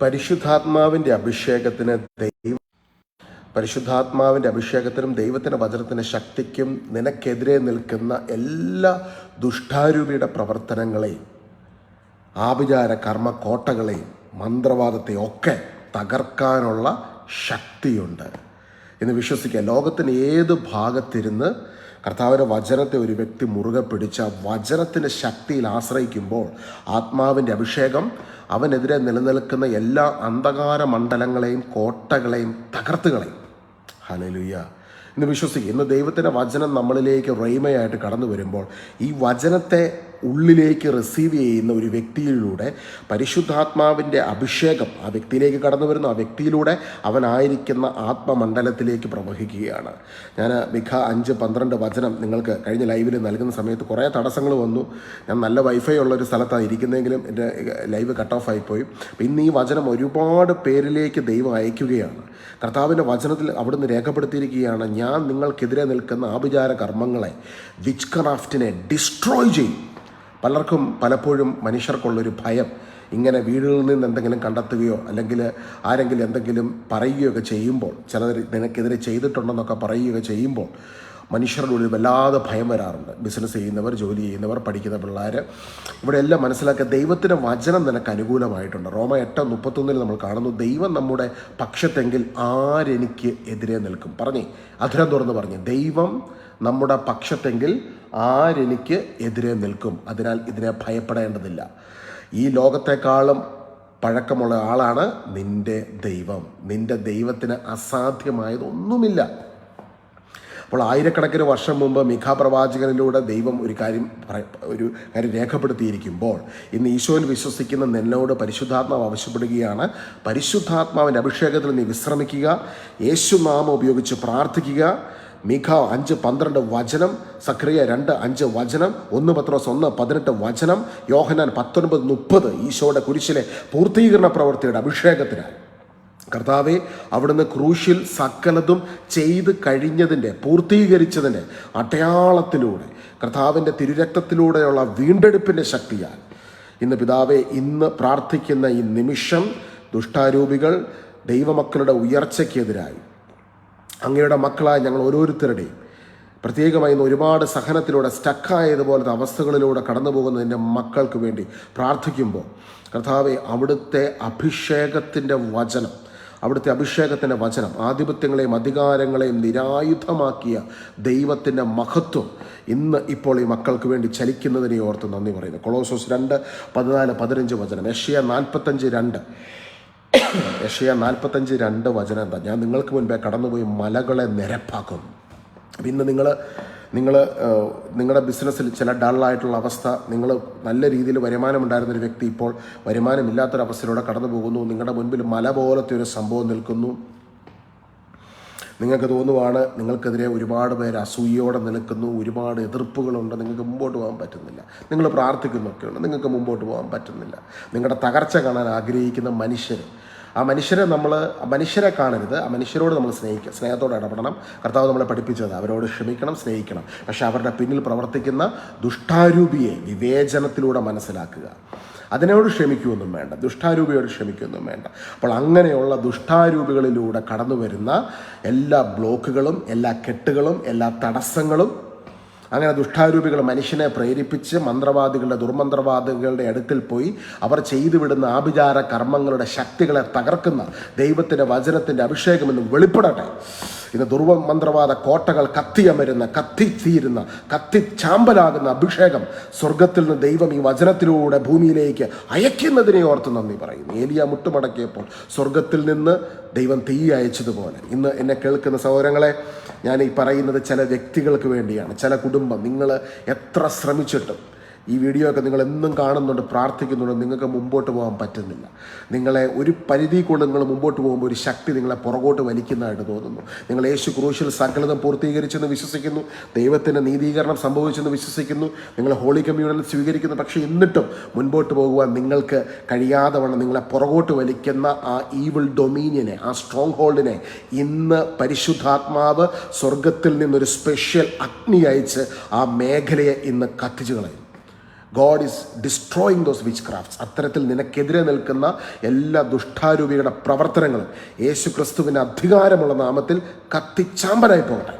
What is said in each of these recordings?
പരിശുദ്ധാത്മാവിൻ്റെ അഭിഷേകത്തിന് പരിശുദ്ധാത്മാവിൻ്റെ അഭിഷേകത്തിനും ദൈവത്തിൻ്റെ വചനത്തിൻ്റെ ശക്തിക്കും നിനക്കെതിരെ നിൽക്കുന്ന എല്ലാ ദുഷ്ടാരൂപിയുടെ പ്രവർത്തനങ്ങളെയും ആഭിചാര കർമ്മക്കോട്ടകളെയും മന്ത്രവാദത്തെയും ഒക്കെ തകർക്കാനുള്ള ശക്തിയുണ്ട് എന്ന് വിശ്വസിക്കുക. ലോകത്തിന് ഏത് ഭാഗത്തിരുന്ന് കർത്താവിൻ്റെ വചനത്തെ ഒരു വ്യക്തി മുറുകെ പിടിച്ച വചനത്തിൻ്റെ ശക്തിയിൽ ആശ്രയിക്കുമ്പോൾ ആത്മാവിൻ്റെ അഭിഷേകം അവനെതിരെ നിലനിൽക്കുന്ന എല്ലാ അന്ധകാര മണ്ഡലങ്ങളെയും കോട്ടകളെയും തകർത്തുകളെയും. ഹല്ലേലൂയ എന്ന് വിശ്വസിക്കുക. ഇന്ന് ദൈവത്തിൻ്റെ വചനം നമ്മളിലേക്ക് റൈമയായിട്ട് കടന്നു വരുമ്പോൾ ഈ വചനത്തെ ഉള്ളിലേക്ക് റിസീവ് ചെയ്യുന്ന ഒരു വ്യക്തിയിലൂടെ പരിശുദ്ധാത്മാവിൻ്റെ അഭിഷേകം ആ വ്യക്തിയിലേക്ക് കടന്നു വരുന്നു. ആ വ്യക്തിയിലൂടെ അവനായിരിക്കുന്ന ആത്മമണ്ഡലത്തിലേക്ക് പ്രവഹിക്കുകയാണ്. ഞാൻ മിഖ 5:12 വചനം നിങ്ങൾക്ക് കഴിഞ്ഞ ലൈവിൽ നൽകുന്ന സമയത്ത് കുറേ തടസ്സങ്ങൾ വന്നു. ഞാൻ നല്ല വൈഫൈ ഉള്ളൊരു സ്ഥലത്താണ് ഇരിക്കുന്നതെങ്കിലും എൻ്റെ ലൈവ് കട്ട് ഓഫ് ആയിപ്പോയി. ഇന്ന് ഈ വചനം ഒരുപാട് പേരിലേക്ക് ദൈവം അയക്കുകയാണ്. കർത്താവിൻ്റെ വചനത്തിൽ അവിടുന്ന് രേഖപ്പെടുത്തിയിരിക്കുകയാണ്, ഞാൻ നിങ്ങൾക്കെതിരെ നിൽക്കുന്ന ആഭിചാര കർമ്മങ്ങളെ, വിച്ച് ക്രാഫ്റ്റിനെ ഡിസ്ട്രോയ് ചെയ്യും. പലർക്കും പലപ്പോഴും മനുഷ്യർക്കുള്ളൊരു ഭയം, ഇങ്ങനെ വീടുകളിൽ നിന്ന് എന്തെങ്കിലും കണ്ടെത്തുകയോ അല്ലെങ്കിൽ ആരെങ്കിലും എന്തെങ്കിലും പറയുകയൊക്കെ ചെയ്യുമ്പോൾ, ചിലർ നിനക്കെതിരെ ചെയ്തിട്ടുണ്ടെന്നൊക്കെ പറയുകയൊക്കെ ചെയ്യുമ്പോൾ മനുഷ്യരുടെ ഉള്ളിൽ വല്ലാതെ ഭയം വരാറുണ്ട്. ബിസിനസ് ചെയ്യുന്നവർ, ജോലി ചെയ്യുന്നവർ, പഠിക്കുന്ന പിള്ളേർ, ഇവിടെ എല്ലാം മനസ്സിലാക്കുക ദൈവത്തിൻ്റെ വചനം നിനക്ക് അനുകൂലമായിട്ടുണ്ട്. റോമ 8:31 നമ്മൾ കാണുന്നു, ദൈവം നമ്മുടെ പക്ഷത്തെങ്കിൽ ആരെനിക്ക് എതിരെ നിൽക്കും. പറഞ്ഞേ, അധരം തുറന്ന് പറഞ്ഞ്, ദൈവം നമ്മുടെ പക്ഷത്തെങ്കിൽ ആരെനിക്ക് എതിരെ നിൽക്കും. അതിനാൽ ഇതിനെ ഭയപ്പെടേണ്ടതില്ല. ഈ ലോകത്തെക്കാളും പഴക്കമുള്ള ആളാണ് നിൻ്റെ ദൈവം. നിൻ്റെ ദൈവത്തിന് അസാധ്യമായതൊന്നുമില്ല. അപ്പോൾ ആയിരക്കണക്കിന് വർഷം മുമ്പ് മിഖ പ്രവാചകനിലൂടെ ദൈവം ഒരു കാര്യം രേഖപ്പെടുത്തിയിരിക്കുമ്പോൾ ഇന്ന് ഈശോയിൽ വിശ്വസിക്കുന്ന നിന്നോട് പരിശുദ്ധാത്മാവ് ആവശ്യപ്പെടുകയാണ്, പരിശുദ്ധാത്മാവിൻ്റെ അഭിഷേകത്തിൽ നീ വിശ്രമിക്കുക, യേശുനാമം ഉപയോഗിച്ച് പ്രാർത്ഥിക്കുക. മിഖ 5:12 വചനം, സക്രിയ 2:5 വചനം, 1 പത്രോസ് 1:18 വചനം, യോഹന്നാൻ 19:30 ഈശോയുടെ കുരിശിലെ പൂർത്തീകരണ പ്രവൃത്തിയുടെ അഭിഷേകത്തിനായി. കർത്താവെ, അവിടുന്ന് ക്രൂശിൽ സകലതും ചെയ്ത് കഴിഞ്ഞതിൻ്റെ, പൂർത്തീകരിച്ചതിൻ്റെ അടയാളത്തിലൂടെ, കർത്താവിൻ്റെ തിരുരക്തത്തിലൂടെയുള്ള വീണ്ടെടുപ്പിൻ്റെ ശക്തിയാൽ ഇന്ന് പിതാവെ, ഇന്ന് പ്രാർത്ഥിക്കുന്ന ഈ നിമിഷം ദുഷ്ടാരൂപികൾ ദൈവമക്കളുടെ ഉയർച്ചയ്ക്കെതിരായി അങ്ങയുടെ മക്കളായ ഞങ്ങൾ ഓരോരുത്തരുടെയും, പ്രത്യേകമായി ഇന്ന് ഒരുപാട് സഹനത്തിലൂടെ സ്റ്റക്കായതുപോലത്തെ അവസ്ഥകളിലൂടെ കടന്നു പോകുന്നതിൻ്റെ മക്കൾക്ക് വേണ്ടി പ്രാർത്ഥിക്കുമ്പോൾ കർത്താവെ, അവിടുത്തെ അഭിഷേകത്തിൻ്റെ വചനം, അവിടുത്തെ അഭിഷേകത്തിൻ്റെ വചനം ആധിപത്യങ്ങളെയും അധികാരങ്ങളെയും നിരായുധമാക്കിയ ദൈവത്തിൻ്റെ മഹത്വം ഇന്ന് ഇപ്പോൾ ഈ മക്കൾക്ക് വേണ്ടി ചലിക്കുന്നതിനെ ഓർത്ത് നന്ദി പറയുന്നു. കൊളോസോസ് 2:14-15 വചനം, യെശയ്യാ 45:2 വചനം എന്താ? ഞാൻ നിങ്ങൾക്ക് മുൻപേ കടന്നുപോയി മലകളെ നിരപ്പാക്കും. ഇന്ന് നിങ്ങളുടെ ബിസിനസ്സിൽ ചില ഡള്ളായിട്ടുള്ള അവസ്ഥ, നിങ്ങൾ നല്ല രീതിയിൽ വരുമാനമുണ്ടായിരുന്നൊരു വ്യക്തി ഇപ്പോൾ വരുമാനമില്ലാത്തൊരവസ്ഥയിലൂടെ കടന്നു പോകുന്നു. നിങ്ങളുടെ മുൻപിൽ മല പോലത്തെ ഒരു സംഭവം നിൽക്കുന്നു. നിങ്ങൾക്ക് തോന്നുവാണ് നിങ്ങൾക്കെതിരെ ഒരുപാട് പേര് അസൂയയോടെ നിൽക്കുന്നു, ഒരുപാട് എതിർപ്പുകളുണ്ട്, നിങ്ങൾക്ക് മുമ്പോട്ട് പോകാൻ പറ്റുന്നില്ല. നിങ്ങൾ പ്രാർത്ഥിക്കുന്നൊക്കെയുണ്ട്, നിങ്ങൾക്ക് മുമ്പോട്ട് പോകാൻ പറ്റുന്നില്ല. നിങ്ങളുടെ തകർച്ച കാണാൻ ആഗ്രഹിക്കുന്ന മനുഷ്യരെ കാണരുത്, ആ മനുഷ്യരോട് നമ്മൾ സ്നേഹിക്കുക, സ്നേഹത്തോടെ ഇടപെടണം. കർത്താവ് നമ്മളെ പഠിപ്പിച്ചത് അവരോട് ക്ഷമിക്കണം, സ്നേഹിക്കണം. പക്ഷെ അവരുടെ പിന്നിൽ പ്രവർത്തിക്കുന്ന ദുഷ്ടാരൂപിയെ വിവേചനത്തിലൂടെ മനസ്സിലാക്കുക. അതിനോട് ക്ഷമിക്കുകയൊന്നും വേണ്ട, ദുഷ്ടാരൂപിയോട് ക്ഷമിക്കുകയൊന്നും വേണ്ട. അപ്പോൾ അങ്ങനെയുള്ള ദുഷ്ടാരൂപികളിലൂടെ കടന്നു വരുന്ന എല്ലാ ബ്ലോക്കുകളും, എല്ലാ കെട്ടുകളും, എല്ലാ തടസ്സങ്ങളും, അങ്ങനെ ദുഷ്ടാരൂപികൾ മനുഷ്യനെ പ്രേരിപ്പിച്ച് ദുർമന്ത്രവാദികളുടെ അടുക്കൽ പോയി അവർ ചെയ്തു വിടുന്ന ആഭിചാര കർമ്മങ്ങളുടെ ശക്തികളെ തകർക്കുന്ന ദൈവത്തിൻ്റെ വചനത്തിൻ്റെ അഭിഷേകം ഇന്ന് വെളിപ്പെടട്ടെ. ഇന്ന് ദുർമന്ത്രവാദ കോട്ടകൾ കത്തിത്തീരുന്ന കത്തിച്ചാമ്പലാകുന്ന അഭിഷേകം സ്വർഗത്തിൽ നിന്ന് ദൈവം ഈ വചനത്തിലൂടെ ഭൂമിയിലേക്ക് അയക്കുന്നതിനെ ഓർത്ത് നന്ദി പറയുന്നു. ഏലിയ മുട്ടുമടക്കിയപ്പോൾ സ്വർഗത്തിൽ നിന്ന് ദൈവം തീ അയച്ചതുപോലെ ഇന്ന് എന്നെ കേൾക്കുന്ന സഹോദരങ്ങളെ, ഞാൻ ഈ പറയുന്നത് ചില വ്യക്തികൾക്ക് വേണ്ടിയാണ്, ചില കുടുംബം. നിങ്ങൾ എത്ര ശ്രമിച്ചിട്ടും ഈ വീഡിയോ ഒക്കെ നിങ്ങൾ എന്നും കാണുന്നുണ്ട്, പ്രാർത്ഥിക്കുന്നുണ്ട്, നിങ്ങൾക്ക് മുമ്പോട്ട് പോകാൻ പറ്റുന്നില്ല. നിങ്ങളെ ഒരു പരിധിക്കുള്ള നിങ്ങൾ മുമ്പോട്ട് പോകുമ്പോൾ ഒരു ശക്തി നിങ്ങളെ പുറകോട്ട് വലിക്കുന്നതായിട്ട് തോന്നുന്നു. നിങ്ങൾ യേശു ക്രൂശിൽ സകലതും പൂർത്തീകരിച്ചെന്ന് വിശ്വസിക്കുന്നു, ദൈവത്തിൻ്റെ നീതീകരണം സംഭവിച്ചെന്ന് വിശ്വസിക്കുന്നു, നിങ്ങൾ ഹോളി കമ്മ്യൂണിയൻ സ്വീകരിക്കുന്നു. പക്ഷേ എന്നിട്ടും മുൻപോട്ട് പോകുവാൻ നിങ്ങൾക്ക് കഴിയാതെ വണ്ണം നിങ്ങളെ പുറകോട്ട് വലിക്കുന്ന ആ ഈവിൾ ഡൊമീനിയനെ, ആ സ്ട്രോങ് ഹോൾഡിനെ ഇന്ന് പരിശുദ്ധാത്മാവ് സ്വർഗത്തിൽ നിന്നൊരു സ്പെഷ്യൽ അഗ്നി അയച്ച് ആ മേഖലയെ ഇന്ന് കത്തിച്ചു കളയും. God is destroying those which crafts. അത്തരത്തിൽ നിനക്കെതിരെ നിൽക്കുന്ന എല്ലാ ദുഷ്ടാരൂപികളുടെ പ്രവർത്തനങ്ങളും യേശു ക്രിസ്തുവിൻ്റെ അധികാരമുള്ള നാമത്തിൽ കത്തിച്ചാമ്പലായി പോകട്ടെ.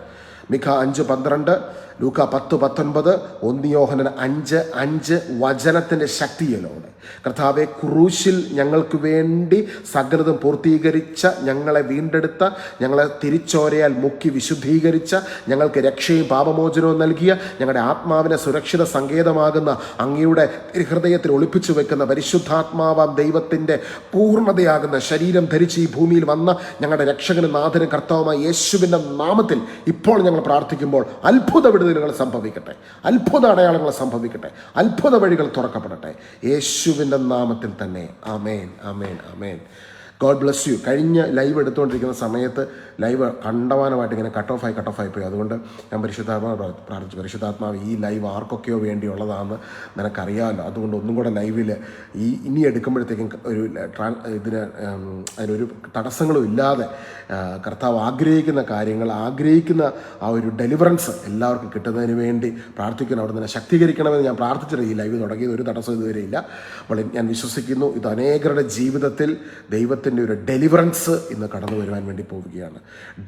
മിഖ 5:12, ലൂക്ക 10:19, 1 യോഹന്നാൻ 5:5 വചനത്തിൻ്റെ ശക്തിയിലൂടെ കർത്താവെ, ക്രൂശിൽ ഞങ്ങൾക്ക് വേണ്ടി സകലതും പൂർത്തീകരിച്ച, ഞങ്ങളെ വീണ്ടെടുത്ത, ഞങ്ങളെ തിരിച്ചോരയാൽ മുക്കി വിശുദ്ധീകരിച്ച, ഞങ്ങൾക്ക് രക്ഷയും പാപമോചനവും നൽകിയ, ഞങ്ങളുടെ ആത്മാവിനെ സുരക്ഷിത സങ്കേതമാകുന്ന അങ്ങയുടെ ഹൃദയത്തിൽ ഒളിപ്പിച്ചു വെക്കുന്ന പരിശുദ്ധാത്മാവാം ദൈവത്തിൻ്റെ പൂർണ്ണതയാകുന്ന ശരീരം ധരിച്ച് ഈ ഭൂമിയിൽ വന്ന ഞങ്ങളുടെ രക്ഷകനും നാഥനും കർത്താവുമായ യേശുവിൻ്റെ നാമത്തിൽ ഇപ്പോൾ ഞങ്ങൾ പ്രാർത്ഥിക്കുമ്പോൾ അത്ഭുത വിടുതലുകൾ സംഭവിക്കട്ടെ, അത്ഭുത അടയാളങ്ങൾ സംഭവിക്കട്ടെ, അത്ഭുത വഴികൾ തുറക്കപ്പെടട്ടെ യേശുവിൻ്റെ നാമത്തിൽ തന്നെ. Amen, amen, amen. God bless you. കഴിഞ്ഞ ലൈവ് എടുത്തുകൊണ്ടിരിക്കുന്ന സമയത്ത് ലൈവ് കണ്ടമാനമായിട്ട് ഇങ്ങനെ കട്ട് ഓഫ് ആയി പോയി. അതുകൊണ്ട് ഞാൻ പരിശുദ്ധാത്മാവ് പ്രാർത്ഥിച്ചു, പരിശുദ്ധാത്മാവ് ഈ ലൈവ് ആർക്കൊക്കെയോ വേണ്ടിയുള്ളതാണെന്ന് നിനക്കറിയാമല്ലോ, അതുകൊണ്ട് ഒന്നും കൂടെ ലൈവിൽ ഇനി എടുക്കുമ്പോഴത്തേക്കും ഒരു അതിനൊരു തടസ്സങ്ങളും ഇല്ലാതെ കർത്താവ് ആഗ്രഹിക്കുന്ന കാര്യങ്ങൾ, ആഗ്രഹിക്കുന്ന ആ ഒരു ഡെലിവറൻസ് എല്ലാവർക്കും കിട്ടുന്നതിന് വേണ്ടി പ്രാർത്ഥിക്കണം. അവിടെ നിന്ന് ശക്തീകരിക്കണമെന്ന് ഞാൻ പ്രാർത്ഥിച്ചിട്ട് ഈ ലൈവ് തുടങ്ങിയത് ഒരു തടസ്സം ഇതുവരെ ഇല്ല. അപ്പോൾ ഞാൻ വിശ്വസിക്കുന്നു ഇത് അനേകരുടെ ജീവിതത്തിൽ ദൈവത്തിൻ്റെ ഒരു ഡെലിവറൻസ് ഇന്ന് കടന്നു വരുവാൻ വേണ്ടി പോവുകയാണ്.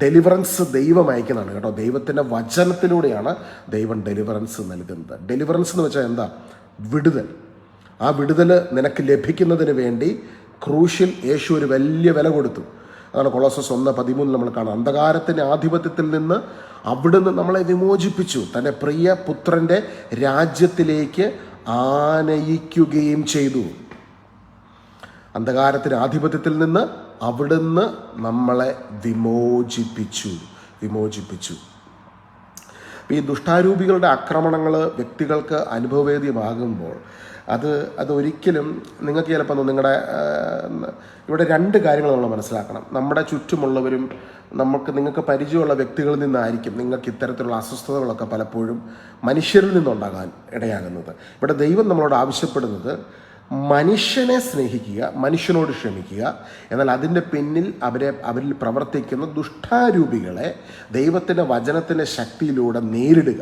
ഡെലിവറൻസ് ദൈവം അയക്കുന്നതാണ് കേട്ടോ. ദൈവത്തിൻ്റെ വചനത്തിലൂടെയാണ് ദൈവം ഡെലിവറൻസ് നൽകുന്നത്. ഡെലിവറൻസ് എന്ന് വെച്ചാൽ എന്താ? വിടുതൽ. ആ വിടുതൽ നിനക്ക് ലഭിക്കുന്നതിന് വേണ്ടി ക്രൂശിൽ യേശു ഒരു വലിയ വില കൊടുത്തു. അതാണ് കൊളോസസ് 1:13 നമ്മൾ കാണാം. അന്ധകാരത്തിൻ്റെ ആധിപത്യത്തിൽ നിന്ന് അവിടുന്ന് നമ്മളെ വിമോചിപ്പിച്ചു, തൻ്റെ പ്രിയ പുത്രൻ്റെ രാജ്യത്തിലേക്ക് ആനയിക്കുകയും ചെയ്തു. അന്ധകാരത്തിൻ്റെ ആധിപത്യത്തിൽ നിന്ന് അവിടുന്ന് നമ്മളെ വിമോചിപ്പിച്ചു. ഈ ദുഷ്ടാരൂപികളുടെ ആക്രമണങ്ങൾ വ്യക്തികൾക്ക് അനുഭവവേദ്യമാകുമ്പോൾ അത് ഒരിക്കലും നിങ്ങൾക്ക് ചിലപ്പോൾ നിങ്ങളുടെ ഇവിടെ 2 കാര്യങ്ങൾ നമ്മൾ മനസ്സിലാക്കണം. നമ്മുടെ ചുറ്റുമുള്ളവരും നിങ്ങൾക്ക് പരിചയമുള്ള വ്യക്തികളിൽ നിന്നായിരിക്കും നിങ്ങൾക്ക് ഇത്തരത്തിലുള്ള അസ്വസ്ഥതകളൊക്കെ പലപ്പോഴും മനുഷ്യരിൽ നിന്നുണ്ടാകാൻ ഇടയാകുന്നത്. ഇവിടെ ദൈവം നമ്മളോട് ആവശ്യപ്പെടുന്നത് മനുഷ്യനെ സ്നേഹിക്കുക, മനുഷ്യനോട് ക്ഷമിക്കുക, എന്നാൽ അതിൻ്റെ പിന്നിൽ അവരിൽ പ്രവർത്തിക്കുന്ന ദുഷ്ടാരൂപികളെ ദൈവത്തിൻ്റെ വചനത്തിൻ്റെ ശക്തിയിലൂടെ നേരിടുക.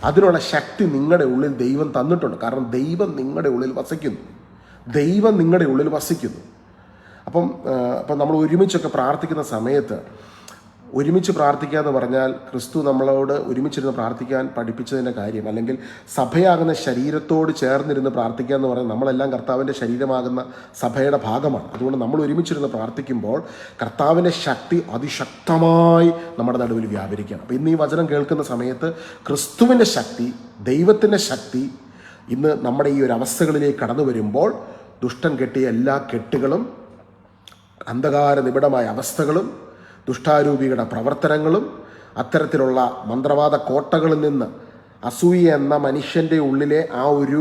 അതിനുള്ള ശക്തി നിങ്ങളുടെ ഉള്ളിൽ ദൈവം തന്നിട്ടുണ്ട്. കാരണം ദൈവം നിങ്ങളുടെ ഉള്ളിൽ വസിക്കുന്നു. അപ്പം നമ്മൾ ഒരുമിച്ചൊക്കെ പ്രാർത്ഥിക്കുന്ന സമയത്ത്, ഒരുമിച്ച് പ്രാർത്ഥിക്കുക എന്ന് പറഞ്ഞാൽ ക്രിസ്തു നമ്മളോട് ഒരുമിച്ചിരുന്ന് പ്രാർത്ഥിക്കാൻ പഠിപ്പിച്ചതിൻ്റെ കാര്യം, അല്ലെങ്കിൽ സഭയാകുന്ന ശരീരത്തോട് ചേർന്നിരുന്ന് പ്രാർത്ഥിക്കുക എന്ന് പറഞ്ഞാൽ നമ്മളെല്ലാം കർത്താവിൻ്റെ ശരീരമാകുന്ന സഭയുടെ ഭാഗമാണ്. അതുകൊണ്ട് നമ്മൾ ഒരുമിച്ചിരുന്ന് പ്രാർത്ഥിക്കുമ്പോൾ കർത്താവിൻ്റെ ശക്തി അതിശക്തമായി നമ്മുടെ നടുവിൽ വ്യാപരിക്കുകയാണ്. അപ്പോൾ ഇന്ന് ഈ വചനം കേൾക്കുന്ന സമയത്ത് ക്രിസ്തുവിൻ്റെ ശക്തി, ദൈവത്തിൻ്റെ ശക്തി ഇന്ന് നമ്മുടെ ഈ ഒരു അവസ്ഥകളിലേക്ക് കടന്നു വരുമ്പോൾ ദുഷ്ടൻ കെട്ടിയ എല്ലാ കെട്ടുകളും, അന്ധകാര നിബിഡമായ അവസ്ഥകളും, ദുഷ്ടാരൂപികളുടെ പ്രവർത്തനങ്ങളും, അത്തരത്തിലുള്ള മന്ത്രവാദ കോട്ടകളിൽ നിന്ന് അസൂയ എന്ന മനുഷ്യൻ്റെ ഉള്ളിലെ ആ ഒരു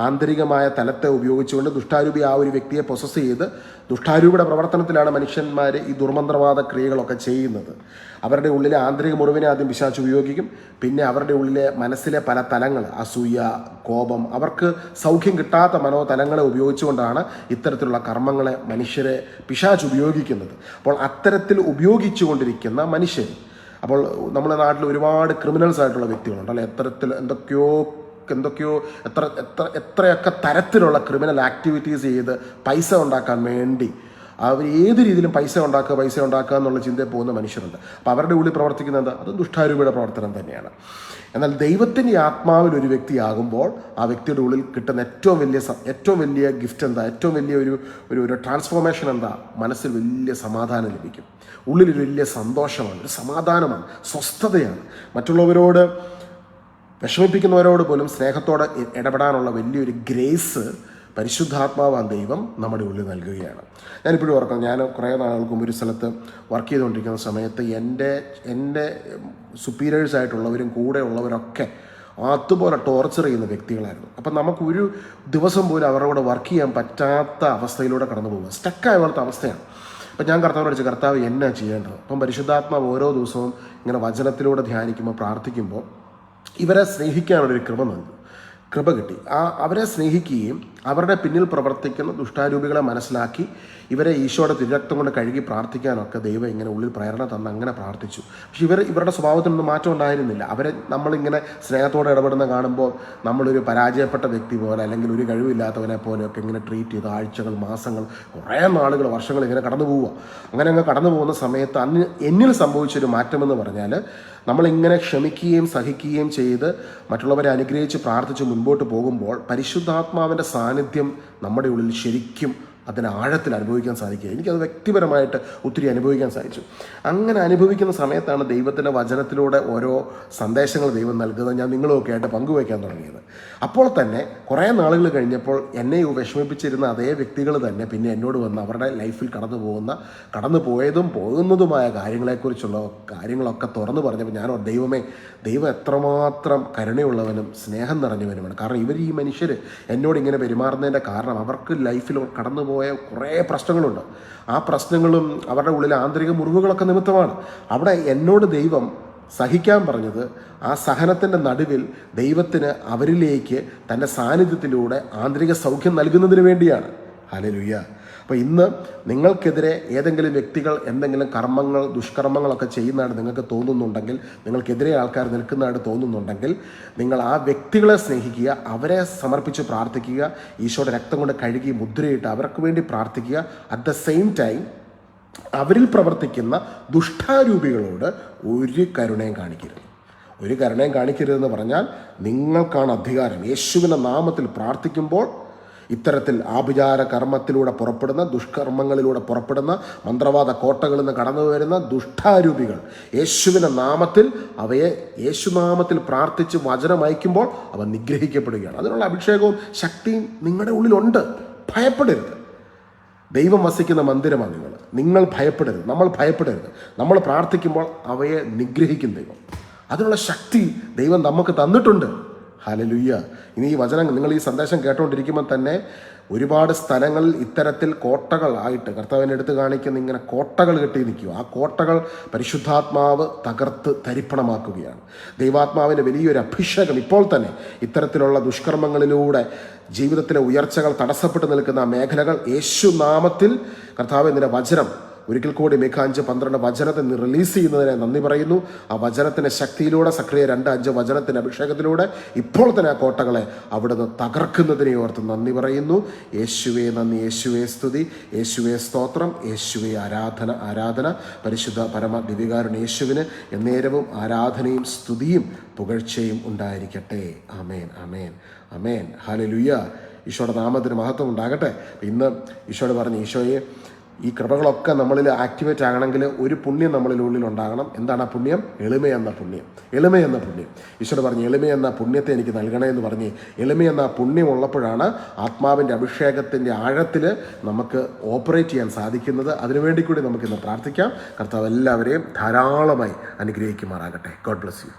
ആന്തരികമായ തലത്തെ ഉപയോഗിച്ചുകൊണ്ട് ദുഷ്ടാരൂപി ആ ഒരു വ്യക്തിയെ പൊസസ് ചെയ്ത്, ദുഷ്ടാരൂപിയുടെ പ്രവർത്തനത്തിലാണ് മനുഷ്യന്മാർ ഈ ദുർമന്ത്രവാദ ക്രിയകളൊക്കെ ചെയ്യുന്നത്. അവരുടെ ഉള്ളിലെ ആന്തരിക മുറിവിനെ ആദ്യം പിശാച് ഉപയോഗിക്കും. പിന്നെ അവരുടെ ഉള്ളിലെ മനസ്സിലെ പല തലങ്ങൾ, അസൂയ, കോപം, അവർക്ക് സൗഖ്യം കിട്ടാത്ത മനോതലങ്ങളെ ഉപയോഗിച്ചുകൊണ്ടാണ് ഇത്തരത്തിലുള്ള കർമ്മങ്ങളെ മനുഷ്യരെ പിശാച് ഉപയോഗിക്കുന്നത്. അപ്പോൾ അത്തരത്തിൽ ഉപയോഗിച്ചുകൊണ്ടിരിക്കുന്ന മനുഷ്യർ, അപ്പോൾ നമ്മുടെ നാട്ടിൽ ഒരുപാട് ക്രിമിനൽസ് ആയിട്ടുള്ള വ്യക്തികളുണ്ട് അല്ലെ, എത്തരത്തിൽ എത്രയൊക്കെ തരത്തിലുള്ള ക്രിമിനൽ ആക്ടിവിറ്റീസ് ചെയ്ത് പൈസ ഉണ്ടാക്കാൻ വേണ്ടി അവർ ഏത് രീതിയിലും പൈസ ഉണ്ടാക്കുക എന്നുള്ള ചിന്തയിൽ പോകുന്ന മനുഷ്യരുണ്ട്. അപ്പോൾ അവരുടെ ഉള്ളിൽ പ്രവർത്തിക്കുന്നത് അത് ദുഷ്ടാരൂപിയുടെ പ്രവർത്തനം തന്നെയാണ്. എന്നാൽ ദൈവത്തിൻ്റെ ആത്മാവിൽ ഒരു വ്യക്തിയാകുമ്പോൾ ആ വ്യക്തിയുടെ ഉള്ളിൽ കിട്ടുന്ന ഏറ്റവും വലിയ ഗിഫ്റ്റ് എന്താ? ഏറ്റവും വലിയ ഒരു ട്രാൻസ്ഫോർമേഷൻ എന്താ? മനസ്സിൽ വലിയ സമാധാനം ലഭിക്കും. ഉള്ളിലൊരു വലിയ സന്തോഷമാണ്, ഒരു സമാധാനമാണ്, സ്വസ്ഥതയാണ്. മറ്റുള്ളവരോട് വിഷമിപ്പിക്കുന്നവരോട് പോലും സ്നേഹത്തോടെ ഇടപെടാനുള്ള വലിയൊരു ഗ്രേസ് പരിശുദ്ധാത്മാവാൻ ദൈവം നമ്മുടെ ഉള്ളിൽ നൽകുകയാണ്. ഞാനിപ്പോഴും ഓർക്കാം, ഞാൻ കുറേ നാളുകൾക്ക് മുമ്പ് ഒരു സ്ഥലത്ത് വർക്ക് ചെയ്തുകൊണ്ടിരിക്കുന്ന സമയത്ത് എൻ്റെ സുപ്പീരിയേഴ്സായിട്ടുള്ളവരും കൂടെ ഉള്ളവരൊക്കെ അതുപോലെ ടോർച്ചർ ചെയ്യുന്ന വ്യക്തികളായിരുന്നു. അപ്പം നമുക്കൊരു ദിവസം പോലും അവരുടെ കൂടെ വർക്ക് ചെയ്യാൻ പറ്റാത്ത അവസ്ഥയിലൂടെ കടന്നു പോകുക, സ്റ്റക്കായ പോലത്തെ അവസ്ഥയാണ്. അപ്പം ഞാൻ കർത്താവിനോട് ചോദിച്ചു, കർത്താവ് എന്നാ ചെയ്യേണ്ടത്? അപ്പം പരിശുദ്ധാത്മാവ് ഓരോ ദിവസവും ഇങ്ങനെ വചനത്തിലൂടെ ധ്യാനിക്കുമ്പോൾ, പ്രാർത്ഥിക്കുമ്പോൾ ഇവരെ സ്നേഹിക്കാനുള്ളൊരു കൃപ കിട്ടി. അവരെ സ്നേഹിക്കുകയും അവരുടെ പിന്നിൽ പ്രവർത്തിക്കുന്ന ദുഷ്ടാരൂപികളെ മനസ്സിലാക്കി ഇവരെ ഈശോയുടെ തിരുരക്തം കൊണ്ട് കഴുകി പ്രാർത്ഥിക്കാനൊക്കെ ദൈവം ഇങ്ങനെ ഉള്ളിൽ പ്രേരണ തന്ന് അങ്ങനെ പ്രാർത്ഥിച്ചു. പക്ഷെ ഇവരുടെ സ്വഭാവത്തിനൊന്നും മാറ്റം ഉണ്ടായിരുന്നില്ല. അവരെ നമ്മളിങ്ങനെ സ്നേഹത്തോടെ ഇടപെടുന്ന കാണുമ്പോൾ നമ്മളൊരു പരാജയപ്പെട്ട വ്യക്തി പോലെ അല്ലെങ്കിൽ ഒരു കഴിവില്ലാത്തവനെ പോലെയൊക്കെ ഇങ്ങനെ ട്രീറ്റ് ചെയ്ത് ആഴ്ചകൾ, മാസങ്ങൾ, കുറേ നാളുകൾ, വർഷങ്ങൾ ഇങ്ങനെ കടന്നു പോവുക. അങ്ങനെ കടന്നു പോകുന്ന സമയത്ത് എന്നിൽ സംഭവിച്ചൊരു മാറ്റമെന്ന് പറഞ്ഞാൽ, നമ്മളിങ്ങനെ ക്ഷമിക്കുകയും സഹിക്കുകയും ചെയ്ത് മറ്റുള്ളവരെ അനുഗ്രഹിച്ച് പ്രാർത്ഥിച്ച് മുൻപോട്ട് പോകുമ്പോൾ പരിശുദ്ധാത്മാവിൻ്റെ സാന്നിധ്യം നമ്മുടെ ഉള്ളിൽ ശരിക്കും അതിന് ആഴത്തിൽ അനുഭവിക്കാൻ സാധിക്കുക. എനിക്കത് വ്യക്തിപരമായിട്ട് ഒത്തിരി അനുഭവിക്കാൻ സാധിച്ചു. അങ്ങനെ അനുഭവിക്കുന്ന സമയത്താണ് ദൈവത്തിൻ്റെ വചനത്തിലൂടെ ഓരോ സന്ദേശങ്ങൾ ദൈവം നൽകുന്നത് ഞാൻ നിങ്ങളുമൊക്കെ ആയിട്ട് പങ്കുവയ്ക്കാൻ തുടങ്ങിയത്. അപ്പോൾ തന്നെ കുറേ നാളുകൾ കഴിഞ്ഞപ്പോൾ എന്നെ വിഷമിപ്പിച്ചിരുന്ന അതേ വ്യക്തികൾ തന്നെ പിന്നെ എന്നോട് വന്ന് അവരുടെ ലൈഫിൽ കടന്നു പോയതും പോകുന്നതുമായ കാര്യങ്ങളൊക്കെ തുറന്നു പറഞ്ഞപ്പോൾ ഞാൻ ദൈവം എത്രമാത്രം കരുണയുള്ളവനും സ്നേഹം നിറഞ്ഞവനുമാണ്. കാരണം ഈ മനുഷ്യർ എന്നോട് ഇങ്ങനെ പെരുമാറുന്നതിൻ്റെ കാരണം അവർക്ക് ലൈഫിൽ കടന്നു പോയ കുറേ പ്രശ്നങ്ങളുണ്ട്. ആ പ്രശ്നങ്ങളും അവരുടെ ഉള്ളിലെ ആന്തരിക മുറിവുകളൊക്കെ നിമിത്തമാണ്. അവിടെ എന്നോട് ദൈവം സഹിക്കാൻ പറഞ്ഞത് ആ സഹനത്തിൻ്റെ നടുവിൽ ദൈവത്തിന് അവരിലേക്ക് തൻ്റെ സാന്നിധ്യത്തിലൂടെ ആന്തരിക സൗഖ്യം നൽകുന്നതിന് വേണ്ടിയാണ്. ഹല്ലേലൂയ. അപ്പോൾ ഇന്ന് നിങ്ങൾക്കെതിരെ ഏതെങ്കിലും വ്യക്തികൾ എന്തെങ്കിലും ദുഷ്കർമ്മങ്ങളൊക്കെ ചെയ്യുന്നതായിട്ട് നിങ്ങൾക്ക് തോന്നുന്നുണ്ടെങ്കിൽ, നിങ്ങൾക്കെതിരെ ആൾക്കാർ നിൽക്കുന്നതായിട്ട് തോന്നുന്നുണ്ടെങ്കിൽ, നിങ്ങൾ ആ വ്യക്തികളെ സ്നേഹിക്കുക, അവരെ സമർപ്പിച്ച് പ്രാർത്ഥിക്കുക, ഈശോയുടെ രക്തം കൊണ്ട് കഴുകി മുദ്രയിട്ട് അവർക്ക് വേണ്ടി പ്രാർത്ഥിക്കുക. അറ്റ് ദ സെയിം ടൈം അവരിൽ പ്രവർത്തിക്കുന്ന ദുഷ്ടാരൂപികളോട് ഒരു കരുണയും കാണിക്കരുതെന്ന് പറഞ്ഞാൽ നിങ്ങൾക്കാണ് അധികാരം. യേശുവിൻ്റെ നാമത്തിൽ പ്രാർത്ഥിക്കുമ്പോൾ ഇത്തരത്തിൽ ആഭിചാര കർമ്മത്തിലൂടെ പുറപ്പെടുന്ന, ദുഷ്കർമ്മങ്ങളിലൂടെ പുറപ്പെടുന്ന, മന്ത്രവാദ കോട്ടകളിൽ നിന്ന് കടന്നു വരുന്ന ദുഷ്ടാരൂപികൾ യേശുവിൻ്റെ നാമത്തിൽ യേശുനാമത്തിൽ പ്രാർത്ഥിച്ച് വചനം അയക്കുമ്പോൾ അവ നിഗ്രഹിക്കപ്പെടുകയാണ്. അതിനുള്ള അഭിഷേകവും ശക്തിയും നിങ്ങളുടെ ഉള്ളിലുണ്ട്. ഭയപ്പെടരുത്. ദൈവം വസിക്കുന്ന മന്ദിരമാണ് നിങ്ങൾ ഭയപ്പെടരുത്. നമ്മൾ ഭയപ്പെടരുത്. നമ്മൾ പ്രാർത്ഥിക്കുമ്പോൾ അവയെ നിഗ്രഹിക്കും ദൈവം. അതിനുള്ള ശക്തി ദൈവം നമുക്ക് തന്നിട്ടുണ്ട്. ഹല്ലേലൂയ. ഇനി ഈ വചനം നിങ്ങൾ ഈ സന്ദേശം കേട്ടുകൊണ്ടിരിക്കുമ്പോൾ തന്നെ ഒരുപാട് സ്ഥലങ്ങളിൽ ഇത്തരത്തിൽ കോട്ടകളായിട്ട് കർത്താവിനെ എടുത്ത് കാണിക്കുന്ന ഇങ്ങനെ കോട്ടകൾ കെട്ടി നിൽക്കുക. ആ കോട്ടകൾ പരിശുദ്ധാത്മാവ് തകർത്ത് തരിപ്പണമാക്കുകയാണ്. ദൈവാത്മാവിൻ്റെ വലിയൊരു അഭിഷേകം ഇപ്പോൾ തന്നെ ഇത്തരത്തിലുള്ള ദുഷ്കർമ്മങ്ങളിലൂടെ ജീവിതത്തിലെ ഉയർച്ചകൾ തടസ്സപ്പെട്ട് നിൽക്കുന്ന മേഖലകൾ യേശു നാമത്തിൽ കർത്താവിൻ്റെ വചനം ഒരിക്കൽ കൂടി മീഖ 5:12 വചനത്തെ റിലീസ് ചെയ്യുന്നതിനെ നന്ദി പറയുന്നു. ആ വചനത്തിൻ്റെ ശക്തിയിലൂടെ, സക്രിയ 2:5 വചനത്തിൻ്റെ അഭിഷേകത്തിലൂടെ ഇപ്പോൾ തന്നെ ആ കോട്ടകളെ അവിടുന്ന് തകർക്കുന്നതിനെ ഓർത്ത് നന്ദി പറയുന്നു. യേശുവേ നന്ദി, യേശുവേ സ്തുതി, യേശുവേ സ്തോത്രം, യേശുവേ ആരാധന. പരിശുദ്ധ പരമ ദിവ്യകാരുണ്യ യേശുവിന് എന്നേരവും ആരാധനയും സ്തുതിയും പുകഴ്ചയും ഉണ്ടായിരിക്കട്ടെ. ആമേൻ, ആമേൻ, ആമേൻ. ഹല്ലേലൂയ. ഈശോയുടെ നാമത്തിന് മഹത്വം ഉണ്ടാകട്ടെ. ഇന്ന് ഈശോയോട് പറഞ്ഞു, ഈശോയെ ഈ കൃപകളൊക്കെ നമ്മളിൽ ആക്ടിവേറ്റ് ആകണമെങ്കിൽ ഒരു പുണ്യം നമ്മളിൽ ഉള്ളിൽ ഉണ്ടാകണം. എന്താണ് ആ പുണ്യം? എളിമയെന്ന പുണ്യം. ഈശോട് പറഞ്ഞു, എളിമയെന്ന പുണ്യത്തെ എനിക്ക് നൽകണേ എന്ന് പറഞ്ഞ് എളിമയെന്ന പുണ്യം ഉള്ളപ്പോഴാണ് ആത്മാവിൻ്റെ അഭിഷേകത്തിൻ്റെ ആഴത്തിൽ നമുക്ക് ഓപ്പറേറ്റ് ചെയ്യാൻ സാധിക്കുന്നത്. അതിനുവേണ്ടി കൂടി നമുക്കിന്ന് പ്രാർത്ഥിക്കാം. കർത്താവ് എല്ലാവരെയും ധാരാളമായി അനുഗ്രഹിക്കുമാറാകട്ടെ. God bless U.